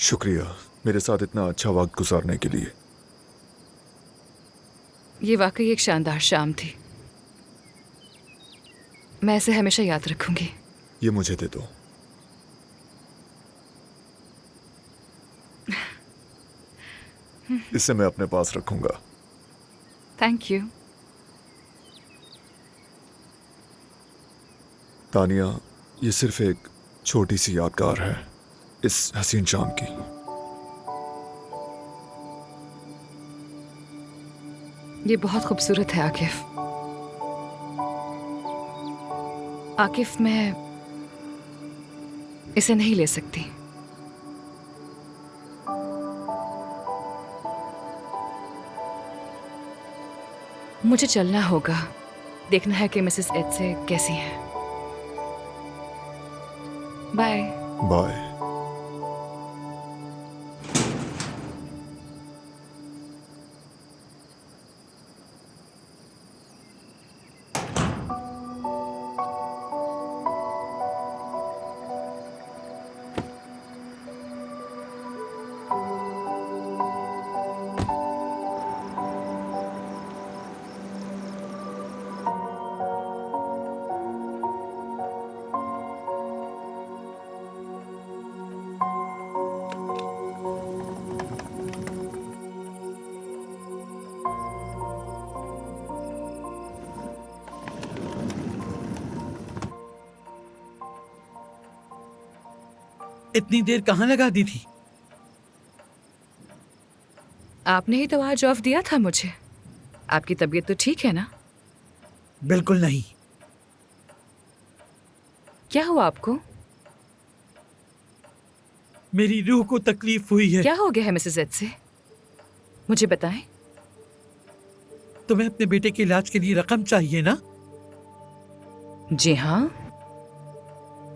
शुक्रिया मेरे साथ इतना अच्छा वक्त गुजारने के लिए। ये वाकई एक शानदार शाम थी। मैं इसे हमेशा याद रखूंगी। ये मुझे दे दो। इसे मैं अपने पास रखूंगा। Thank you. तानिया, ये सिर्फ एक छोटी सी यादगार है इस हसीन शाम की। ये बहुत खूबसूरत है आकिफ। आकिफ, मैं इसे नहीं ले सकती। मुझे चलना होगा। देखना है कि मिसेस एत्से कैसी हैं। बाय। बाय। इतनी देर कहाँ लगा दी थी? आपने ही तो आज ऑफ दिया था मुझे। आपकी तबीयत तो ठीक है ना? बिल्कुल नहीं। क्या हुआ आपको? मेरी रूह को तकलीफ हुई है। क्या हो गया है मिसेस एत्से? मुझे बताएं। तुम्हें अपने बेटे के इलाज के लिए रकम चाहिए ना? जी हाँ,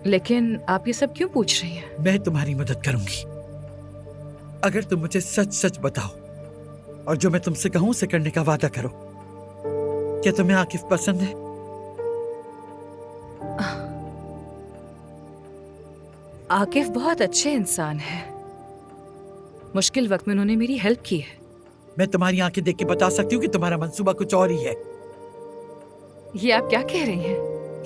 लेकिन आप ये सब क्यों पूछ रही हैं? मैं तुम्हारी मदद करूंगी अगर तुम मुझे सच सच बताओ और जो मैं तुमसे कहूं उसे करने का वादा करो। क्या तुम्हें आकिफ पसंद है? आकिफ बहुत अच्छे इंसान हैं। मुश्किल वक्त में उन्होंने मेरी हेल्प की है। मैं तुम्हारी आंखें देख के बता सकती हूँ कि तुम्हारा मंसूबा कुछ और ही है। ये आप क्या कह रही हैं?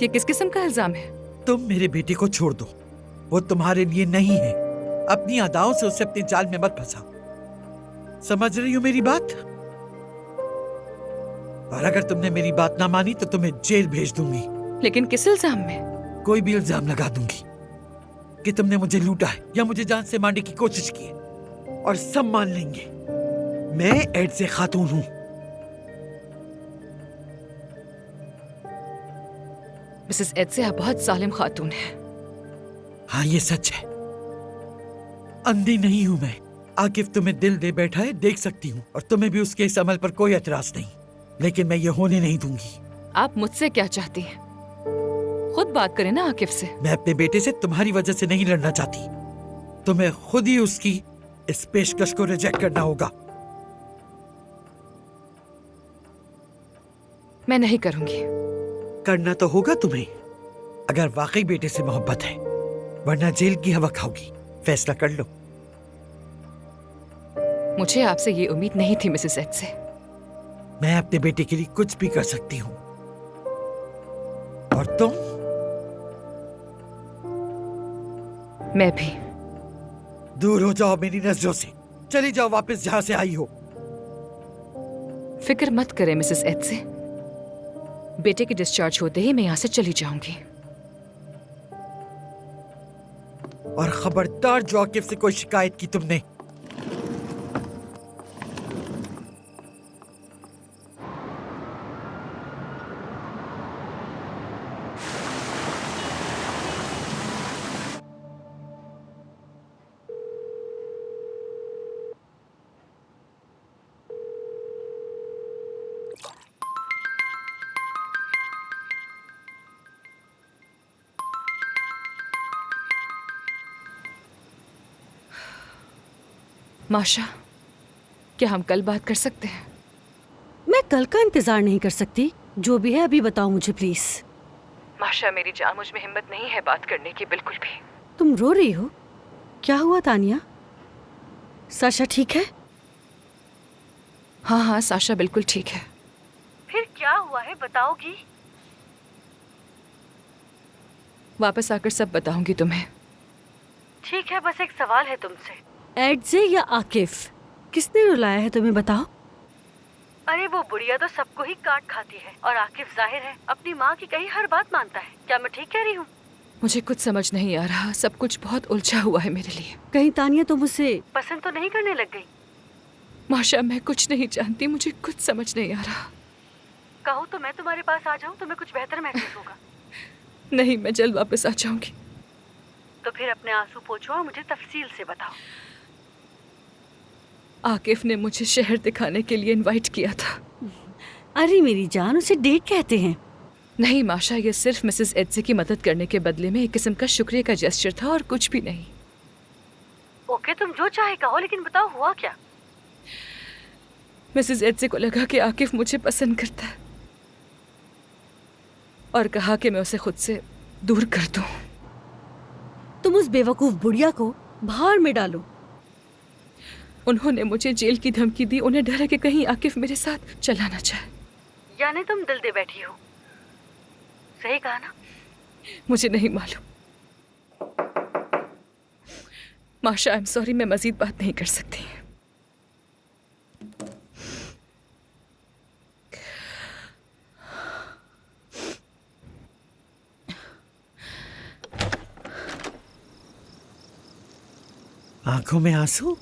ये किस किस्म का इल्जाम है? तुम मेरे बेटे को छोड़ दो, वो तुम्हारे लिए नहीं है। अपनी अदाओं से उसे अपने जाल में मत फंसाओ। समझ रही हो मेरी बात? और अगर तुमने मेरी बात ना मानी तो तुम्हें जेल भेज दूंगी। लेकिन किस इल्जाम में? कोई भी इल्जाम लगा दूंगी कि तुमने मुझे लूटा है या मुझे जान से मारने की कोशिश की है, और सब मान लेंगे मैं एत्से खातून हूं। मिसेस एत्से, आप बहुत जालिम खातून हैं। हाँ, ये सच है। अंधी नहीं हूं मैं। आकिफ तुम्हें दिल दे बैठा है, देख सकती हूँ, और तुम्हें भी उसके इस अमल पर कोई एतराज नहीं, लेकिन मैं ये होने नहीं दूंगी। आप मुझसे क्या चाहती हैं? खुद बात करें ना आकिफ से। मैं अपने बेटे से तुम्हारी वजह से नहीं लड़ना चाहती। तुम्हें खुद ही उसकी इस पेशकश को रिजेक्ट करना होगा। मैं नहीं करूंगी। करना तो होगा तुम्हें, अगर वाकई बेटे से मोहब्बत है, वरना जेल की हवा खाओगी। फैसला कर लो। मुझे आपसे ये उम्मीद नहीं थी मिसेस एत्से। मैं अपने बेटे के लिए कुछ भी कर सकती हूँ, और तुम? मैं भी। दूर हो जाओ मेरी नजरों से। चली जाओ वापस जहां से आई हो। फिक्र मत करें मिसेस एत्से। बेटे के डिस्चार्ज होते ही मैं यहाँ से चली जाऊंगी। और खबरदार जो आकिफ से कोई शिकायत की तुमने। माशा, क्या हम कल बात कर सकते हैं? मैं कल का इंतजार नहीं कर सकती। जो भी है अभी बताओ मुझे प्लीज। माशा मेरी जान, मुझ में हिम्मत नहीं है बात करने की, बिल्कुल भी। तुम रो रही हो? क्या हुआ तानिया? साशा ठीक है? हाँ हाँ, साशा बिल्कुल ठीक है। फिर क्या हुआ है बताओगी? वापस आकर सब बताऊंगी तुम्हें। ठीक है, बस एक सवाल है तुमसे। एडजे या आकिफ, किसने रुलाया है तुम्हें बताओ? अरे वो बुढ़िया तो सबको ही काट खाती है और आकिफ जाहिर है अपनी माँ की कही हर बात मानता है। क्या मैं ठीक कह रही हूँ? मुझे कुछ समझ नहीं आ रहा, सब कुछ बहुत उलझा हुआ है मेरे लिए। कहीं तानिया तुम उसे पसंद तो नहीं करने लग गई? माशा, मैं कुछ नहीं जानती, मुझे कुछ समझ नहीं आ रहा। कहो तो मैं तुम्हारे पास आ जाऊँ, तुम्हें कुछ बेहतर महसूस होगा। नहीं, मैं जल्द वापस आ जाऊंगी। तो फिर अपने आंसू पोंछो और मुझे तफसील से बताओ। आकिफ ने मुझे शहर दिखाने के लिए इनवाइट किया था। अरे मेरी जान, उसे डेट कहते हैं। नहीं माशा, ये सिर्फ मिसेस एडसे की मदद करने के बदले में एक किस्म का शुक्रिया का जेस्चर था और कुछ भी नहीं। ओके, तुम जो चाहे कहो, लेकिन बताओ हुआ क्या? मिसेस एडसे को लगा कि आकिफ मुझे पसंद करता है और कहा कि मैं उसे खुद से दूर कर दूं। तुम उस बेवकूफ बुढ़िया को बाहर में डालो। उन्होंने मुझे जेल की धमकी दी, उन्हें डर है कि कहीं आकिफ मेरे साथ चला ना जाए। यानी तुम दिल दे बैठी हो, सही कहा ना? मुझे नहीं मालूम माशा, आई एम सॉरी, मैं मजीद बात नहीं कर सकती। आंखों में आंसू?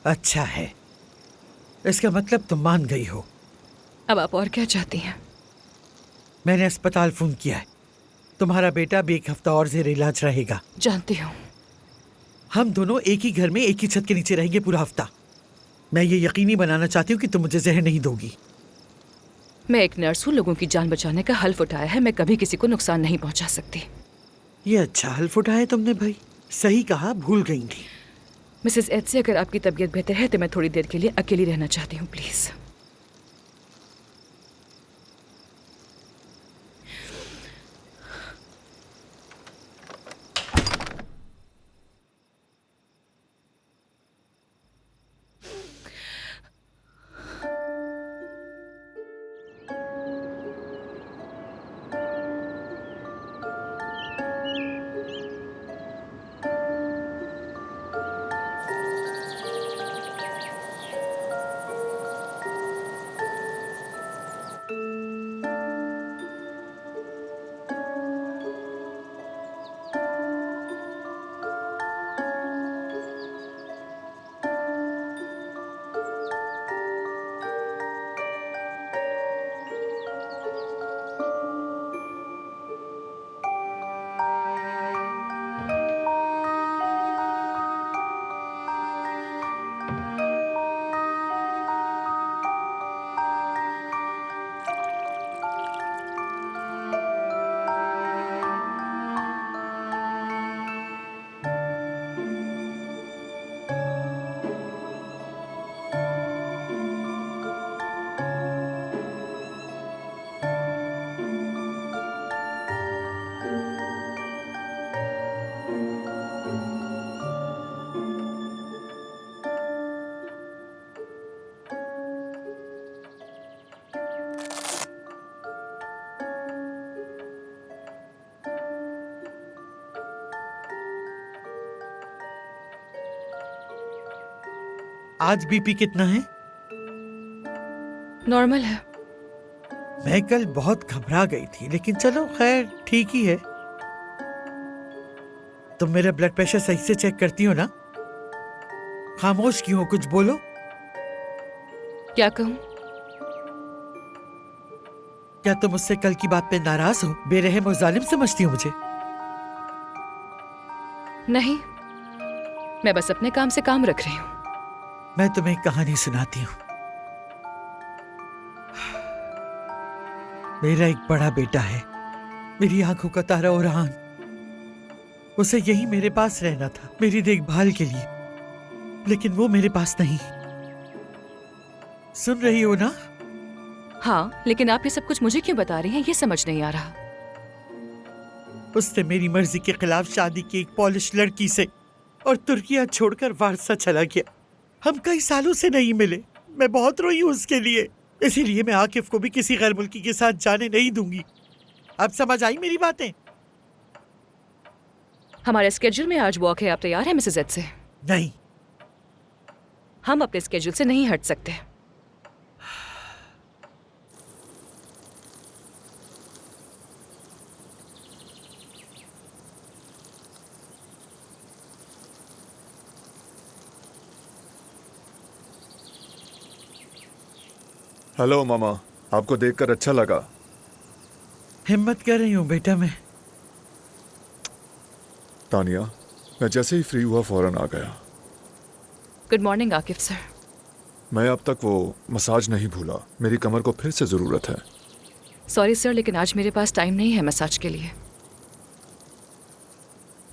अच्छा है, इसका मतलब तुम मान गई हो। अब आप और क्या चाहती हैं? मैंने अस्पताल फोन किया है, तुम्हारा बेटा भी एक हफ्ता और जेर इलाज रहेगा। जानती हूँ। हम दोनों एक ही घर में एक ही छत के नीचे रहेंगे पूरा हफ्ता। मैं ये यकीनी बनाना चाहती हूँ कि तुम मुझे जहर नहीं दोगी। मैं एक नर्स हूँ, लोगों की जान बचाने का हल्फ उठाया है, मैं कभी किसी को नुकसान नहीं पहुँचा सकती। ये अच्छा हल्फ उठाया तुमने भाई, सही कहा, भूल गई थी। मिसेस एडसे, अगर आपकी तबीयत बेहतर है तो मैं थोड़ी देर के लिए अकेली रहना चाहती हूँ, प्लीज। आज बीपी कितना है? नॉर्मल है। मैं कल बहुत घबरा गई थी, लेकिन चलो खैर ठीक ही है। तुम मेरा ब्लड प्रेशर सही से चेक करती हो ना? खामोश क्यों हो, कुछ बोलो। क्या कहूँ? क्या तुम मुझसे कल की बात पे नाराज हो? बेरहम और जालिम समझती हो मुझे? नहीं, मैं बस अपने काम से काम रख रही हूँ। मैं तुम्हें एक कहानी सुनाती हूँ। मेरा एक बड़ा बेटा है, मेरी आंखों का तारा ओरहान। उसे यही मेरे पास रहना था, मेरी देखभाल के लिए, लेकिन वो मेरे पास नहीं। सुन रही हो ना? हाँ, लेकिन आप ये सब कुछ मुझे क्यों बता रही हैं, ये समझ नहीं आ रहा। उसने मेरी मर्जी के खिलाफ शादी की एक पॉलिश लड़की से और तुर्किया छोड़कर वारसा चला गया। हम कई सालों से नहीं मिले। मैं बहुत रोई हूँ उसके लिए, इसीलिए मैं आकिफ को भी किसी गैर मुल्की के साथ जाने नहीं दूंगी। अब समझ आई मेरी बातें? हमारे स्केड्यूल में आज वॉक है, आप तैयार हैं मिसेस एड से? नहीं। हम अपने स्केड्यूल से नहीं हट सकते। हेलो मामा, आपको देखकर अच्छा लगा। हिम्मत कर रही हूँ बेटा मैं। तानिया, मैं जैसे ही फ्री हुआ फौरन आ गया। Good morning Akif sir. मैं अब तक वो मसाज नहीं भूला। मेरी कमर को फिर से ज़रूरत है। सॉरी सर, लेकिन आज मेरे पास टाइम नहीं है मसाज के लिए।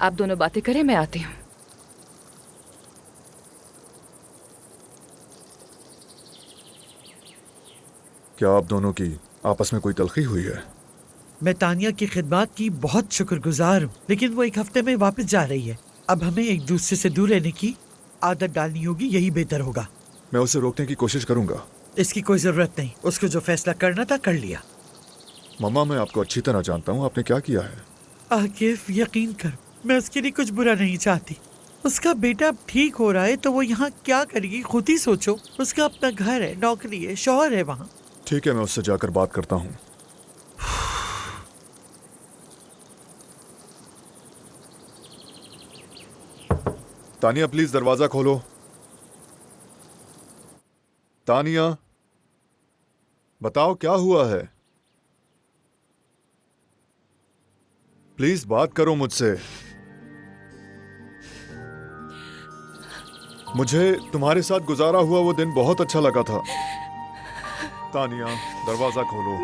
आप दोनों बातें करें, मैं आती हूँ। क्या आप दोनों की आपस में कोई तलखी हुई है? मैं तानिया की खिदमत की बहुत शुक्रगुजार हूँ, लेकिन वो एक हफ्ते में वापस जा रही है। अब हमें एक दूसरे से दूर रहने की आदत डालनी होगी, यही बेहतर होगा। मैं उसे रोकने की कोशिश करूंगा। इसकी कोई जरूरत नहीं, उसको जो फैसला करना था कर लिया। मामा, मैं आपको अच्छी तरह जानता हूँ, आपने क्या किया है। आकिफ यकीन कर, मैं उसके लिए कुछ बुरा नहीं चाहती। उसका बेटा अब ठीक हो रहा है तो वो यहाँ क्या करेगी खुद ही सोचो। उसका अपना घर है, नौकरी है, शौहर है वहाँ। ठीक है, मैं उससे जाकर बात करता हूँ। तानिया, प्लीज दरवाजा खोलो। तानिया, बताओ क्या हुआ है। प्लीज बात करो मुझसे। मुझे तुम्हारे साथ गुजारा हुआ वो दिन बहुत अच्छा लगा था। तानिया, दरवाजा खोलो।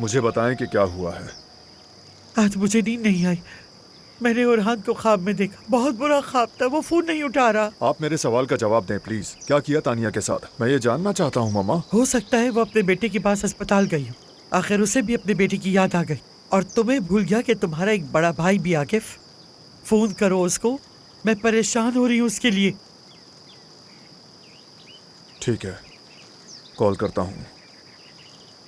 मुझे बताएं कि क्या हुआ है। आज मुझे नींद नहीं आई। मैंने ओरहान को ख्वाब में देखा, बहुत बुरा ख्वाब था। वो फोन नहीं उठा रहा। आप मेरे सवाल का जवाब दें प्लीज। क्या किया तानिया के साथ, मैं ये जानना चाहता हूँ मामा। हो सकता है वो अपने बेटे के पास अस्पताल गई हो। आखिर उसे भी अपने बेटे की याद आ गई और तुम्हें भूल गया कि तुम्हारा एक बड़ा भाई भी। आकिफ, फोन करो उसको, मैं परेशान हो रही हूँ उसके लिए। ठीक है, कॉल करता हूँ।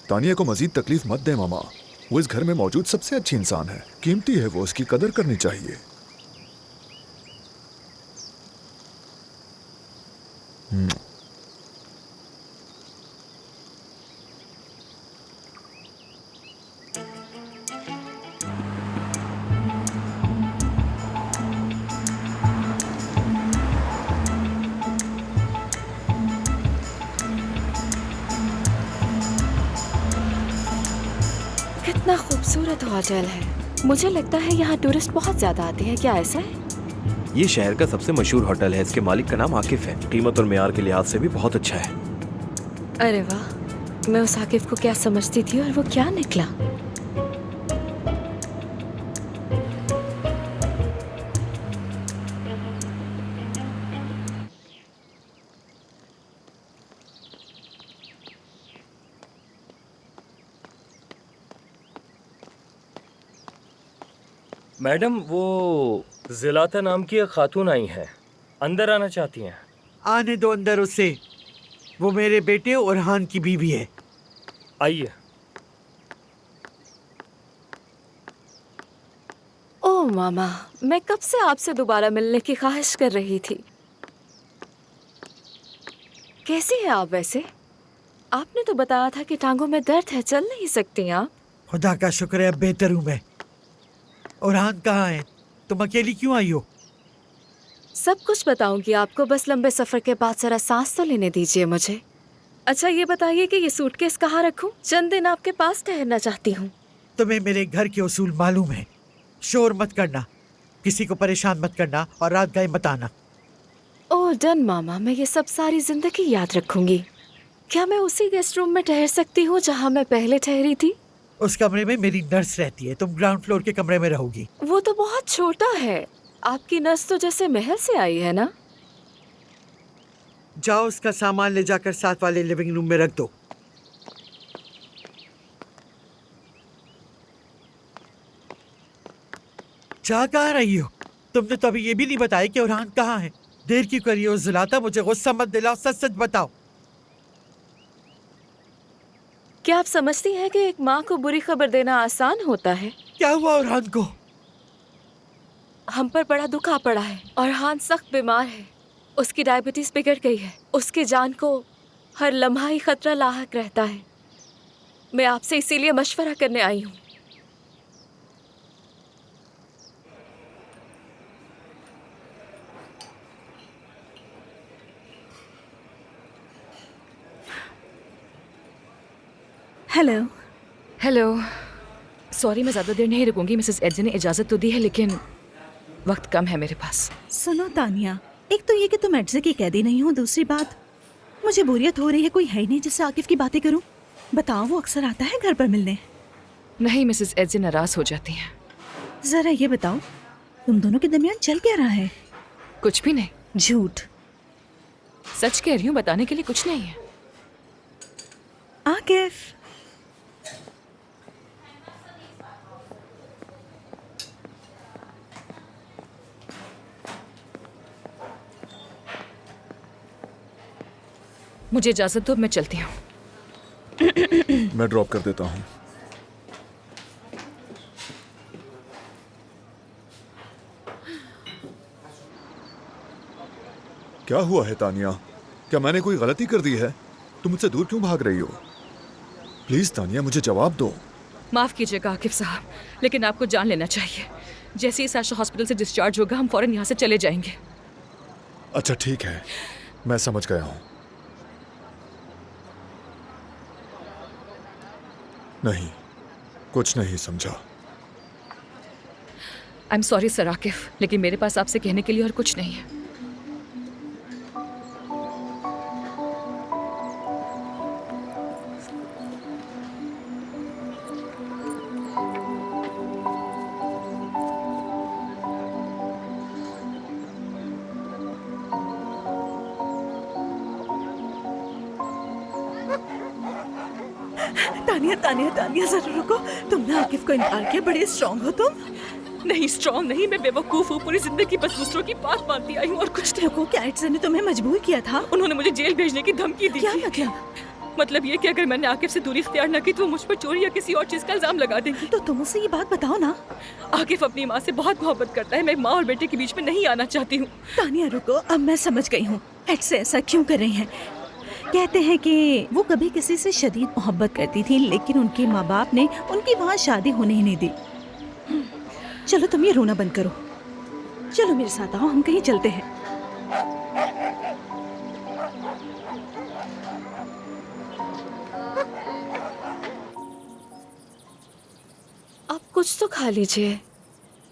तानिया को मजीद तकलीफ मत दे मामा। वो इस घर में मौजूद सबसे अच्छी इंसान है, कीमती है वो, उसकी कदर करनी चाहिए। कितना खूबसूरत होटल है। मुझे लगता है यहाँ टूरिस्ट बहुत ज्यादा आते हैं, क्या ऐसा है? ये शहर का सबसे मशहूर होटल है। इसके मालिक का नाम आकिफ है। कीमत और मेयार के लिहाज से भी बहुत अच्छा है। अरे वाह, मैं उस आकिफ को क्या समझती थी और वो क्या निकला। मैडम, वो जिलाता नाम की एक खातून आई हैं, अंदर आना चाहती हैं। आने दो अंदर उसे। वो मेरे बेटे ओरहान की बीवी है। आइए। ओह मामा, मैं कब से आपसे दोबारा मिलने की ख्वाहिश कर रही थी। कैसी हैं आप वैसे? आपने तो बताया था कि टांगों में दर्द है, चल नहीं सकती आप। खुदा का शुक्र है अब बेहतर हूँ मैं। ओरहान कहाँ है? तुम अकेली क्यों आई हो? सब कुछ बताऊंगी आपको, बस लंबे सफर के बाद जरा सांस तो लेने दीजिए मुझे। अच्छा ये बताइए कि ये सूटकेस कहाँ रखूं? चंद दिन आपके पास ठहरना चाहती हूँ। तुम्हें मेरे घर के उसूल मालूम है। शोर मत करना, किसी को परेशान मत करना और रात गए मत आना। ओह डन मामा, मैं ये सब सारी जिंदगी याद रखूंगी। क्या मैं उसी गेस्ट रूम में ठहर सकती हूँ जहाँ मैं पहले ठहरी थी? उस कमरे में मेरी नर्स रहती है, तुम ग्राउंड फ्लोर के कमरे में रहोगी। वो तो बहुत छोटा है। आपकी नर्स तो जैसे महल से आई है ना। जाओ उसका सामान ले जाकर साथ वाले लिविंग रूम में रख दो। जा कहाँ रही हो? तुमने तो अभी ये भी नहीं बताया कि ओरहान कहाँ है। देर क्यों करी हो ज़ुलाता? मुझे गुस्सा मत दिलाओ, सच सच बताओ। क्या आप समझती हैं कि एक माँ को बुरी खबर देना आसान होता है? क्या हुआ ओरहान को? हम पर बड़ा दुख आ पड़ा है। ओरहान सख्त बीमार है। उसकी डायबिटीज बिगड़ गई है। उसकी जान को हर लम्हा ही खतरा लाहक रहता है। मैं आपसे इसीलिए मशवरा करने आई हूँ। हेलो। हेलो। सॉरी, मैं ज़्यादा देर नहीं रुकूंगी। मिसेस एडजे ने इजाज़त तो दी है, लेकिन वक्त कम है मेरे पास। सुनो तानिया, एक तो ये कि तुम एडजे की कैदी नहीं हो, दूसरी बात मुझे बोरियत हो रही है। कोई है ही नहीं जिससे आकिफ की बातें करूं। बताओ, वो अक्सर आता है घर पर मिलने? नहीं, मिसेस एडजे नाराज़ हो जाती हैं। जरा ये बताओ, तुम दोनों के दरमियान चल क्या रहा है? कुछ भी नहीं। झूठ। सच कह रही हूँ, बताने के लिए कुछ नहीं है। आकिफ, मुझे इजाज़त दो, मैं चलती हूँ। मैं ड्रॉप कर देता हूँ। क्या हुआ है तानिया? क्या मैंने कोई गलती कर दी है? तुम मुझसे दूर क्यों भाग रही हो? प्लीज तानिया, मुझे जवाब दो। माफ़ कीजिएगा आकिफ साहब, लेकिन आपको जान लेना चाहिए। जैसे ही साशा हॉस्पिटल से डिस्चार्ज होगा, हम फौरन यहाँ से चले जाएंगे। अच्छा ठीक है, मैं समझ गया हूँ। नहीं, कुछ नहीं समझा। I am sorry sir Akif, लेकिन मेरे पास आपसे कहने के लिए और कुछ नहीं है। तानिया तानिया तानिया, जरा रुको। तुमने आकिफ को इनकार किया, बड़े स्ट्रांग हो तुम। नहीं, स्ट्रांग नहीं, मैं बेवकूफ़ हूँ। पूरी जिंदगी बस दूसरों की बात मानती आई हूँ और कुछ नहीं। रुको, क्या एडजे ने तुम्हें मजबूर किया था? उन्होंने मुझे जेल भेजने की धमकी दी क्या थी। मतलब ये कि अगर मैंने आकिफ से दूरी इख्तियार न की तो वो मुझ पर चोरी या किसी और चीज का इल्जाम लगा देंगी। तो तुम उसे ये बात बताओ ना। आकिफ अपनी माँ से बहुत मोहब्बत करता है। मैं माँ और बेटे के बीच में नहीं आना चाहती हूँ। तानिया रुको, अब मैं समझ गई हूँ एडजे ऐसा क्यों कर रही हैं। कहते हैं कि वो कभी किसी से शदीद मोहब्बत करती थी, लेकिन उनके माँ बाप ने उनकी वहाँ शादी होने ही नहीं दी। चलो तुम ये रोना बंद करो, चलो मेरे साथ आओ, हम कहीं चलते हैं। आप कुछ तो खा लीजिए।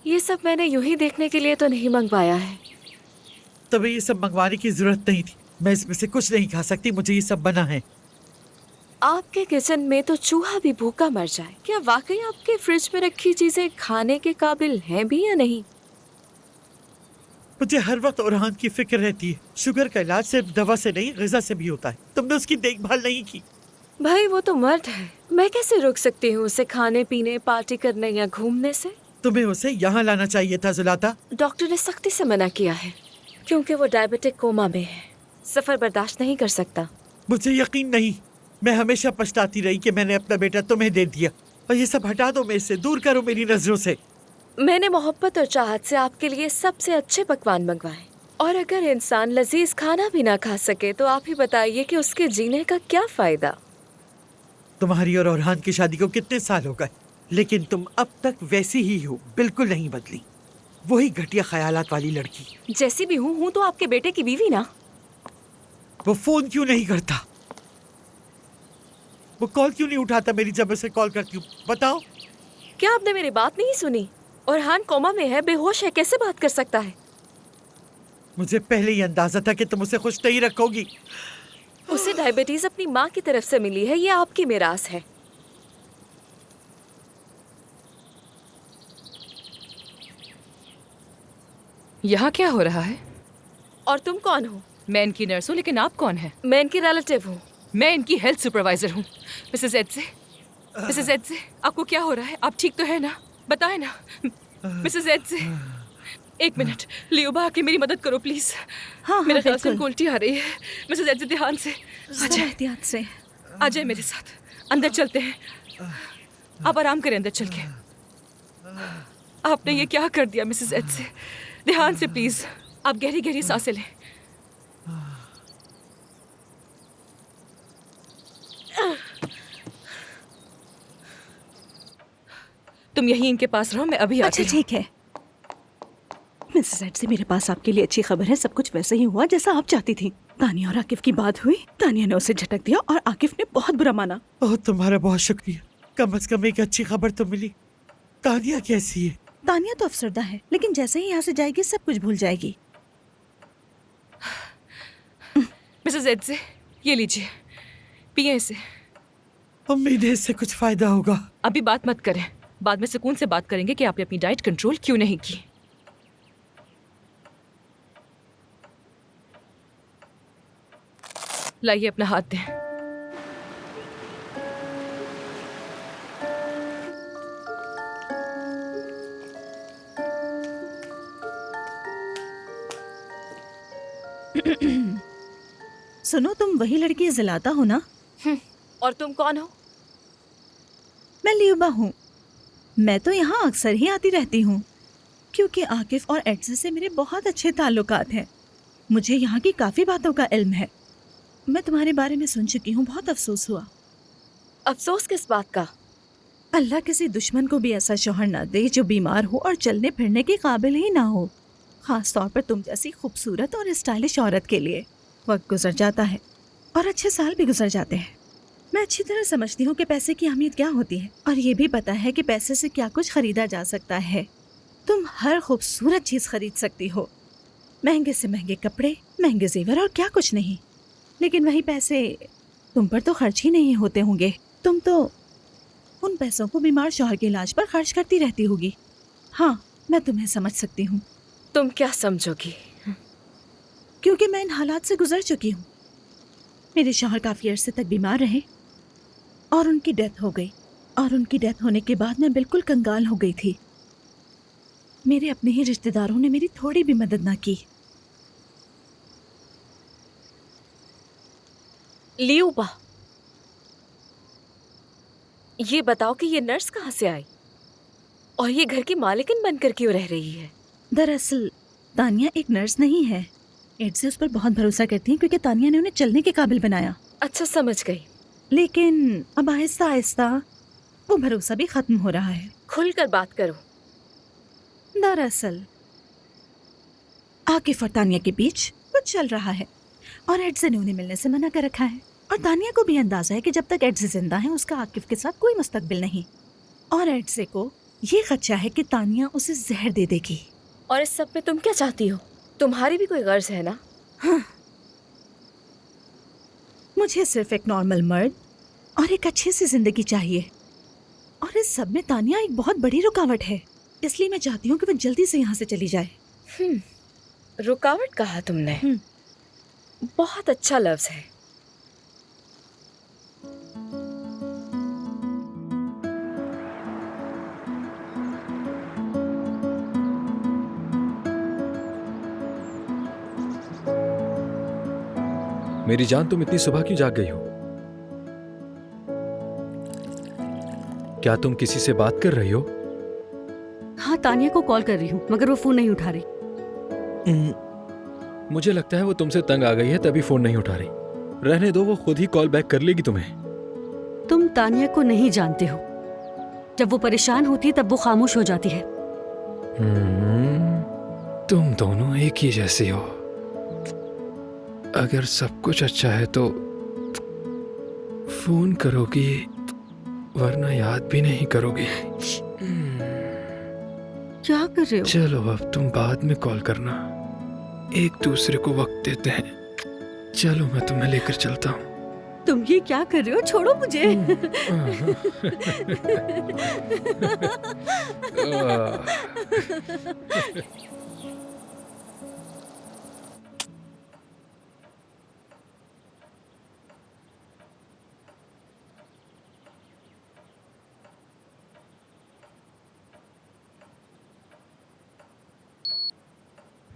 ये सब मैंने यूं ही देखने के लिए तो नहीं मंगवाया है। तुम्हें ये सब मंगवाने की जरूरत नहीं थी। मैं इसमें से कुछ नहीं खा सकती, मुझे ये सब बना है। आपके किचन में तो चूहा भी भूखा मर जाए। क्या वाकई आपके फ्रिज में रखी चीजें खाने के काबिल हैं भी या नहीं? मुझे हर वक्त ओरहान की फिक्र रहती है। शुगर का इलाज सिर्फ दवा से नहीं, ग़िज़ा से भी होता है। तुमने उसकी देखभाल नहीं की। भाई वो तो मर्द है, मैं कैसे रोक सकती हूँ उसे खाने पीने, पार्टी करने या घूमने से? तुम्हें उसे यहाँ लाना चाहिए था ज़ुलाता। डॉक्टर ने सख्ती से मना किया है क्योंकि वो डायबिटिक कोमा में है, सफर बर्दाश्त नहीं कर सकता। मुझे यकीन नहीं। मैं हमेशा पछताती रही कि मैंने अपना बेटा तुम्हें दे दिया। और ये सब हटा दो मेरे से, दूर करो मेरी नजरों से। मैंने मोहब्बत और चाहत से आपके लिए सबसे अच्छे पकवान मंगवाए, और अगर इंसान लजीज खाना भी ना खा सके तो आप ही बताइए कि उसके जीने का क्या फायदा। तुम्हारी और ओरहान की शादी को कितने साल हो गए, लेकिन तुम अब तक वैसी ही हो, बिल्कुल नहीं बदली। वही घटिया ख्यालात वाली लड़की। जैसी भी हूँ तो आपके बेटे की बीवी ना। वो फोन क्यों नहीं करता? वो कॉल क्यों नहीं उठाता मेरी जब मैं उसे कॉल करती हूँ? बताओ। क्या आपने मेरी बात नहीं सुनी? और हान कोमा में है, बेहोश है, कैसे बात कर सकता है? मुझे पहले ही अंदाजा था कि तुम उसे खुश नहीं रखोगी। उसे डायबिटीज अपनी माँ की तरफ से मिली है, ये आपकी मिरास है। यहाँ क्या हो रहा है? और तुम कौन हो? मैं इनकी नर्स हूँ, लेकिन आप कौन हैं? मैं इनकी रिलेटिव हूँ। मैं इनकी हेल्थ सुपरवाइजर हूँ। मिसेस एडसे, मिसेस एडसे, आपको क्या हो रहा है? आप ठीक तो है ना? बताएं ना। मिसेस एडसे, एक मिनट। लियोबा, आके मेरी मदद करो प्लीज। हाँ, मेरा ख्याल से उनको उल्टी आ रही है। मिसेस एडसे, ध्यान से आ जाए, एहतियात से। आ जाए मेरे साथ। अंदर चलते हैं। आप आराम करें अंदर चल के। आपने ये क्या कर दिया मिसेस एडसे? ध्यान से प्लीज। आप गहरी गहरी सांसें लें। तुम यहीं इनके पास रहो, मैं अभी आती अच्छा हूँ। ठीक है मिसेस एड से, मेरे पास आपके लिए अच्छी खबर है। सब कुछ वैसे ही हुआ जैसा आप चाहती थी। तानिया और आकिफ की बात हुई, तानिया ने उसे झटक दिया और आकिफ ने बहुत बुरा माना। ओह, तुम्हारा बहुत शुक्रिया। कम से कम एक अच्छी खबर तो मिली। तानिया कैसी है? तानिया तो अफसरदा है, लेकिन जैसे ही यहाँ से जाएगी सब कुछ भूल जाएगी। मिसेस एडसे, ये लीजिए, पिए इसे। उम्मीद है इससे कुछ फायदा होगा। अभी बात मत करें, बाद में सुकून से बात करेंगे कि आपने अपनी डाइट कंट्रोल क्यों नहीं की। लाइए अपना हाथ दें। सुनो, तुम वही लड़की जिलाता हो ना? और तुम कौन हो? मैं लियुबा हूँ। मैं तो यहाँ अक्सर ही आती रहती हूँ क्योंकि आकिफ और एडसे से मेरे बहुत अच्छे ताल्लुकात हैं। मुझे यहाँ की काफ़ी बातों का इल्म है। मैं तुम्हारे बारे में सुन चुकी हूँ, बहुत अफसोस हुआ। अफसोस किस बात का? अल्लाह किसी दुश्मन को भी ऐसा शौहर ना दे जो बीमार हो और चलने फिरने के काबिल ही ना हो। खास तौर पर तुम जैसी खूबसूरत और स्टाइलिश औरत के लिए। वक्त गुजर जाता है और अच्छे साल भी गुजर जाते हैं। मैं अच्छी तरह समझती हूँ कि पैसे की अहमियत क्या होती है, और ये भी पता है कि पैसे से क्या कुछ खरीदा जा सकता है। तुम हर खूबसूरत चीज़ खरीद सकती हो, महंगे से महंगे कपड़े, महंगे जेवर और क्या कुछ नहीं। लेकिन वही पैसे तुम पर तो खर्च ही नहीं होते होंगे। तुम तो उन पैसों को बीमार शौहर के इलाज पर खर्च करती रहती होगी। हाँ, मैं तुम्हें समझ सकती हूँ। तुम क्या समझोगी? क्योंकि मैं इन हालात से गुजर चुकी हूँ। मेरे शौहर काफ़ी अरसे तक बीमार रहे और उनकी डेथ हो गई, और उनकी डेथ होने के बाद मैं बिल्कुल कंगाल हो गई थी। मेरे अपने ही रिश्तेदारों ने मेरी थोड़ी भी मदद ना की। लियुबा, ये बताओ कि ये नर्स कहाँ से आई और ये घर की मालिकिन बनकर क्यों रह रही है? दरअसल तानिया एक नर्स नहीं है। एडसे उस पर बहुत भरोसा करती हैं क्योंकि तानिया ने उन्हें चलने के काबिल बनाया। अच्छा, समझ गई। लेकिन अब आहिस्ता आहिस्ता वो भरोसा भी खत्म हो रहा है। खुलकर बात करो। दरअसल आकिफ और तानिया के बीच कुछ चल रहा है और एडसे ने उन्हें मिलने से मना कर रखा है। और तानिया को भी अंदाजा है कि जब तक एडसे जिंदा है उसका आकिफ के साथ कोई मुस्तकबिल नहीं। और एडसे को ये खदशा है कि तानिया उसे जहर दे देगी। और इस सब में तुम क्या चाहती हो? तुम्हारी भी कोई गर्ज है ना? हाँ, मुझे सिर्फ एक नॉर्मल मर्द और एक अच्छी सी जिंदगी चाहिए, और इस सब में तानिया एक बहुत बड़ी रुकावट है। इसलिए मैं चाहती हूँ कि वो जल्दी से यहाँ से चली जाए। रुकावट कहा तुमने? बहुत अच्छा लफ्ज है। मेरी जान, तुम इतनी सुबह क्यों जाग गई हो? क्या तुम किसी से बात कर रही हो? हाँ, तानिया को कॉल कर रही हूँ मगर वो फोन नहीं उठा रही। मुझे लगता है वो तुमसे तंग आ गई है तभी फोन नहीं उठा रही। रहने दो, वो खुद ही कॉल बैक कर लेगी तुम्हें। तुम तानिया को नहीं जानते हो। जब वो परेशान होती है तब वो खामोश हो जाती है। तुम दोनों एक ही जैसी हो। अगर सब कुछ अच्छा है तो फोन करोगी, वरना याद भी नहीं करोगी। क्या कर रहे हो? चलो अब तुम बाद में कॉल करना, एक दूसरे को वक्त देते हैं। चलो मैं तुम्हें लेकर चलता हूँ। तुम ये क्या कर रहे हो? छोड़ो मुझे।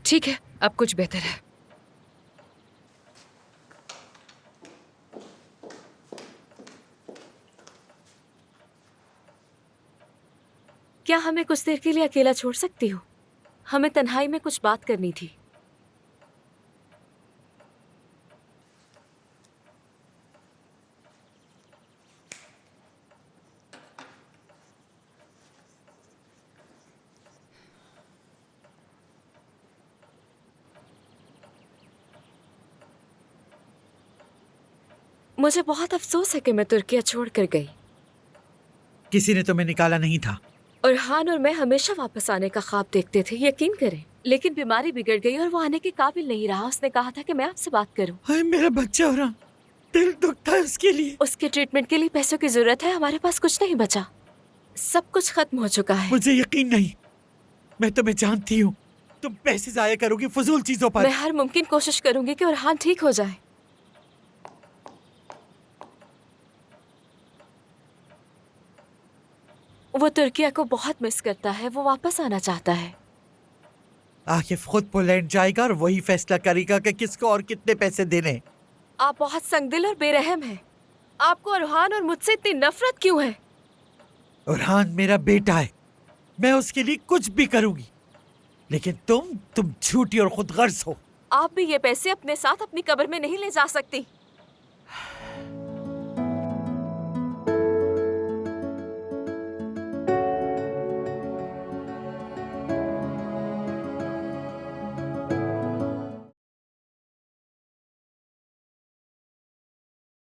ठीक है, अब कुछ बेहतर है। क्या हमें कुछ देर के लिए अकेला छोड़ सकती हो? हमें तन्हाई में कुछ बात करनी थी। मुझे बहुत अफसोस है कि मैं तुर्किया छोड़कर गई। किसी ने तुम्हें निकाला नहीं था। उरहान और मैं हमेशा वापस आने का ख्वाब देखते थे, यकीन करें। लेकिन बीमारी बिगड़ गई और वो आने के काबिल नहीं रहा। उसने कहा था कि मैं आपसे बात करूं। हाय मेरा बच्चा उरहान, दिल दुखता है उसके लिए। उसके ट्रीटमेंट के लिए पैसों की जरूरत है। हमारे पास कुछ नहीं बचा, सब कुछ खत्म हो चुका है। मुझे यकीन नहीं, मैं तुम्हें जानती हूँ। तुम पैसे जाया करोगी फजूल चीजों पर। मैं हर मुमकिन कोशिश करूंगी कि उरहान ठीक हो जाए। वो तुर्किया को बहुत मिस करता है, वो वापस आना चाहता है। आकिफ खुद पोलैंड जाएगा और वही फैसला करेगा कि किसको और कितने पैसे देने। आप बहुत संगदिल और बेरहम हैं। आपको उरहान और मुझसे इतनी नफरत क्यों है? उरहान मेरा बेटा है, मैं उसके लिए कुछ भी करूंगी। लेकिन तुम झूठी और खुदगर्ज हो। आप भी ये पैसे अपने साथ अपनी कब्र में नहीं ले जा सकती।